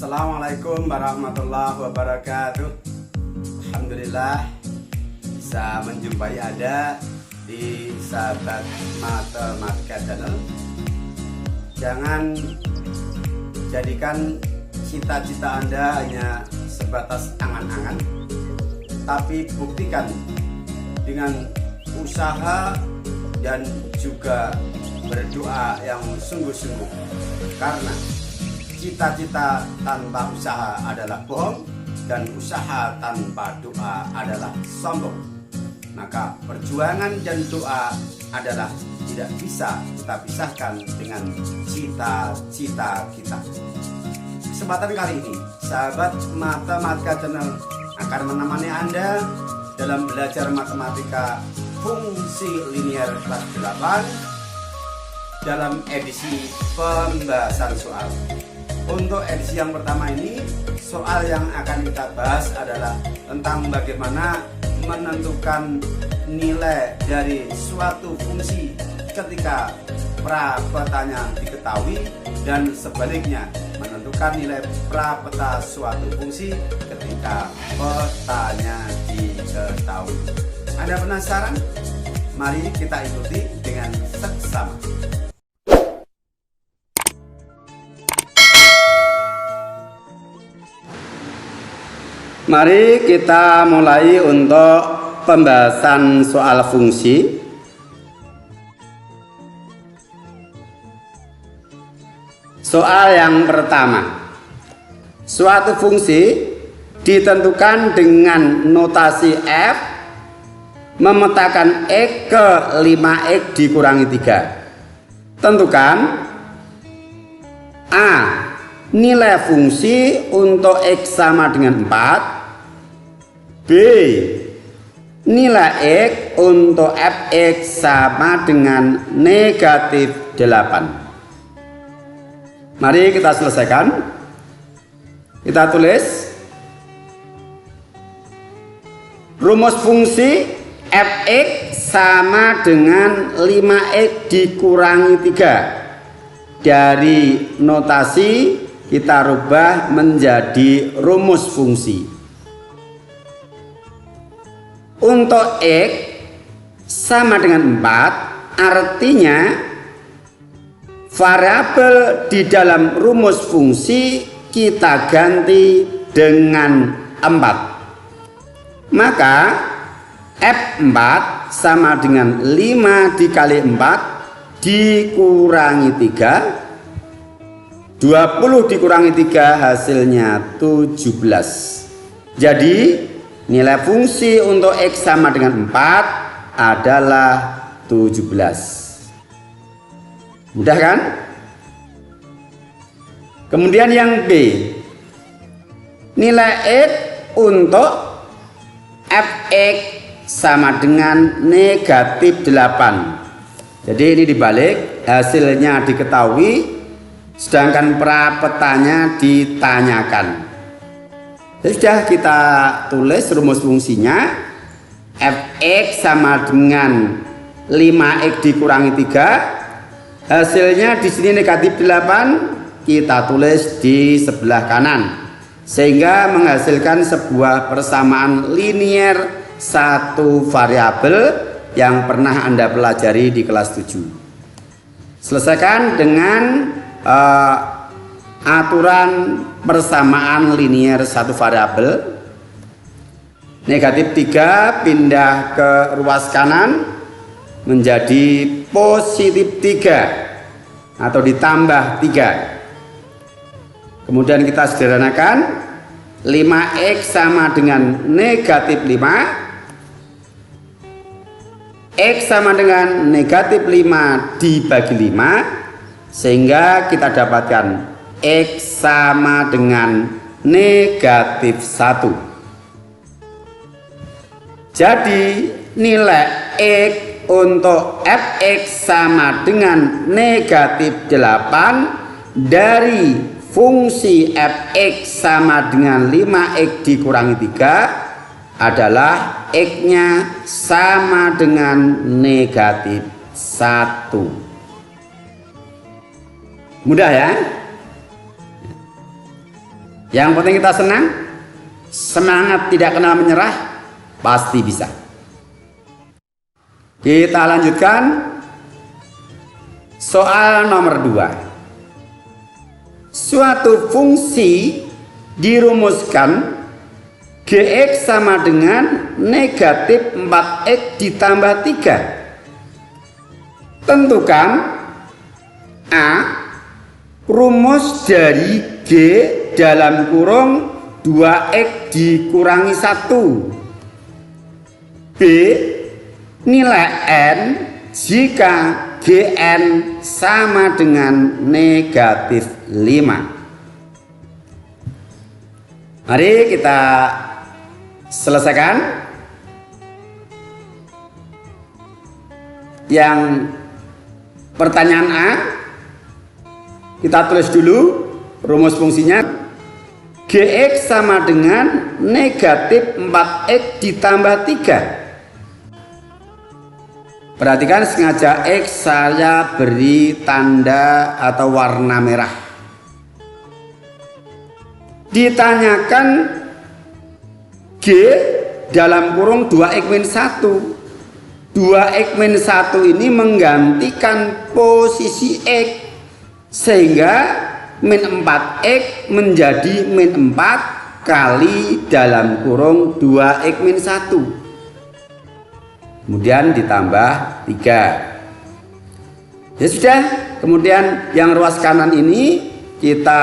Assalamualaikum warahmatullahi wabarakatuh. Alhamdulillah bisa menjumpai Anda di sahabat Matematika Channel. Jangan jadikan cita-cita Anda hanya sebatas angan-angan, tapi buktikan dengan usaha dan juga berdoa yang sungguh-sungguh, karena cita-cita tanpa usaha adalah bohong dan usaha tanpa doa adalah sombong. Maka perjuangan dan doa adalah tidak bisa kita pisahkan dengan cita-cita kita. Kesempatan kali ini sahabat Matematika Channel akan menemani Anda dalam belajar matematika fungsi linier kelas 8 dalam edisi pembahasan soal. Untuk edisi yang pertama ini, soal yang akan kita bahas adalah tentang bagaimana menentukan nilai dari suatu fungsi ketika prapetanya diketahui, dan sebaliknya menentukan nilai prapeta suatu fungsi ketika petanya diketahui. Anda penasaran? Mari kita ikuti dengan seksama. Mari kita mulai untuk pembahasan soal fungsi. Soal yang pertama, suatu fungsi ditentukan dengan notasi f memetakan x ke 5x dikurangi 3. Tentukan A. Nilai fungsi untuk x sama dengan 4. B. Nilai x untuk fx sama dengan negatif 8. Mari kita selesaikan. Kita tulis rumus fungsi fx sama dengan 5x dikurangi 3. Dari notasi kita rubah menjadi rumus fungsi. Untuk x sama dengan 4, artinya variabel di dalam rumus fungsi kita ganti dengan 4. Maka f4 sama dengan 5 dikali 4 dikurangi 3. 20 dikurangi 3 hasilnya 17. Jadi nilai fungsi untuk x sama dengan 4 adalah 17. Mudah kan? Kemudian yang B, nilai x untuk fx sama dengan negatif 8. Jadi ini dibalik, hasilnya diketahui sedangkan prapetanya ditanyakan. Sudah kita tulis rumus fungsinya, fx sama dengan 5x dikurangi 3. Hasilnya di sini negatif 8, kita tulis di sebelah kanan sehingga menghasilkan sebuah persamaan linier satu variabel yang pernah Anda pelajari di kelas 7. Selesaikan dengan aturan persamaan linier satu variabel. Negatif 3 pindah ke ruas kanan menjadi positif 3 atau ditambah 3. Kemudian kita sederhanakan, 5x sama dengan negatif 5. X sama dengan negatif 5 dibagi 5, sehingga kita dapatkan x sama dengan negatif 1. Jadi nilai x untuk fx sama dengan negatif 8 dari fungsi fx sama dengan 5x dikurangi 3 adalah x-nya sama dengan negatif 1. Mudah ya? Yang penting kita senang, semangat, tidak kenal menyerah, pasti bisa. Kita lanjutkan soal nomor 2. Suatu fungsi dirumuskan Gx sama dengan negatif 4x ditambah 3. Tentukan A. Rumus dari G dalam kurung 2x dikurangi 1. B. Nilai N jika Gn sama dengan negatif 5. Mari kita selesaikan. Yang pertanyaan A, kita tulis dulu rumus fungsinya. Gx sama dengan negatif 4x ditambah 3. Perhatikan, sengaja X saya beri tanda atau warna merah. Ditanyakan G dalam kurung 2x-1. 2x-1 ini menggantikan posisi X, sehingga min 4x menjadi min 4 kali dalam kurung 2x-1. Kemudian ditambah 3. Ya sudah, kemudian yang ruas kanan ini kita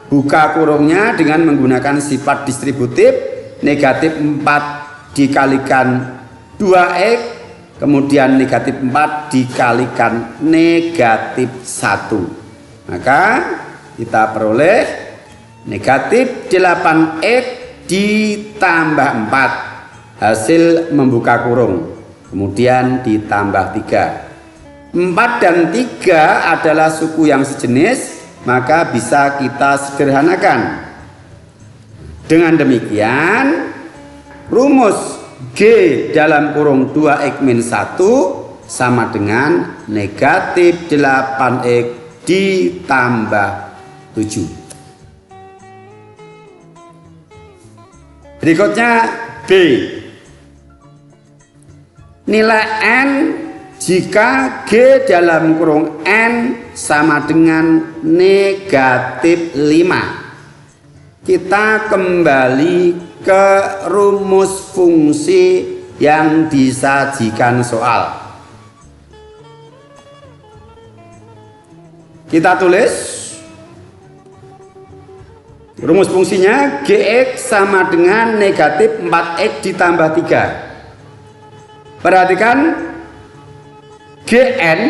buka kurungnya dengan menggunakan sifat distributif. Negatif 4 dikalikan 2x, kemudian negatif 4 dikalikan negatif 1. Maka kita peroleh negatif 8x ditambah 4. Hasil membuka kurung, kemudian ditambah 3. 4 dan 3 adalah suku yang sejenis, maka bisa kita sederhanakan. Dengan demikian, rumus G dalam kurung 2x-1 sama dengan negatif 8x ditambah 7. Berikutnya B. Nilai N jika G dalam kurung N sama dengan negatif 5. Kita kembali ke rumus fungsi yang disajikan soal. Kita tulis rumus fungsinya Gx sama dengan negatif 4x ditambah 3. Perhatikan, Gn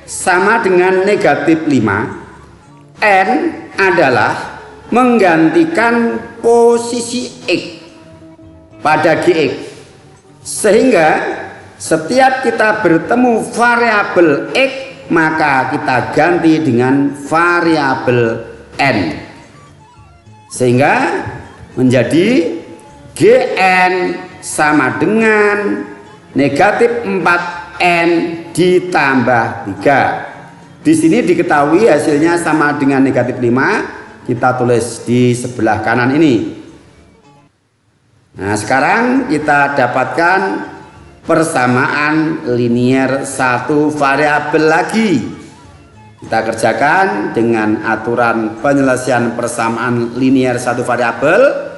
sama dengan negatif 5. N adalah menggantikan posisi X pada Gx, sehingga setiap kita bertemu variabel X maka kita ganti dengan variabel N, sehingga menjadi Gn sama dengan negatif 4n ditambah 3. Di sini diketahui hasilnya sama dengan negatif 5. Kita tulis di sebelah kanan ini. Nah, sekarang kita dapatkan persamaan linier satu variabel lagi. Kita kerjakan dengan aturan penyelesaian persamaan linier satu variabel.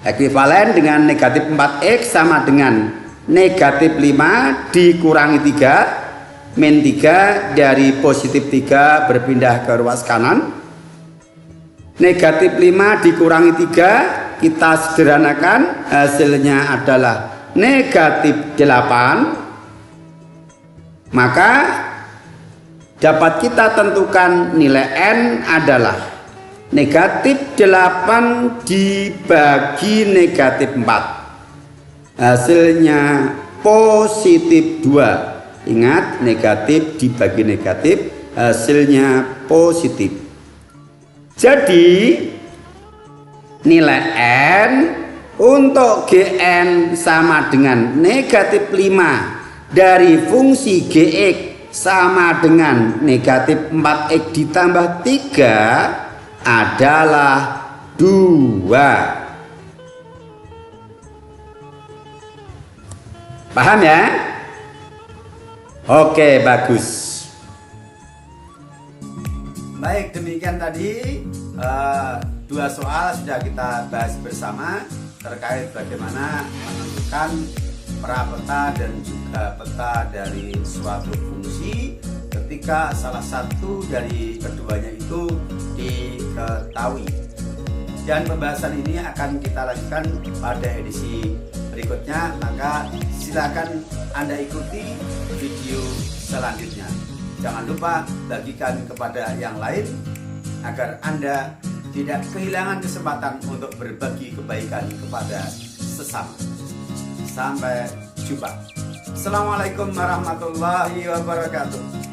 Ekuivalen dengan negatif 4x sama dengan negatif 5 dikurangi 3. Min 3 dari positif 3 berpindah ke ruas kanan. Negatif 5 dikurangi 3, kita sederhanakan, hasilnya adalah negatif 8. Maka dapat kita tentukan nilai N adalah negatif 8 dibagi negatif 4. Hasilnya positif 2. Ingat, negatif dibagi negatif, hasilnya positif. Jadi nilai N untuk Gn sama dengan negatif 5 dari fungsi Gx sama dengan negatif 4X ditambah 3 adalah 2. Paham ya? Oke, bagus. Baik, demikian tadi 2 soal sudah kita bahas bersama terkait bagaimana menentukan prapeta dan juga peta dari suatu fungsi ketika salah satu dari keduanya itu diketahui. Dan pembahasan ini akan kita lanjutkan pada edisi berikutnya, maka silakan Anda ikuti video selanjutnya. Jangan lupa bagikan kepada yang lain agar Anda tidak kehilangan kesempatan untuk berbagi kebaikan kepada sesama. Sampai jumpa. Assalamualaikum warahmatullahi wabarakatuh.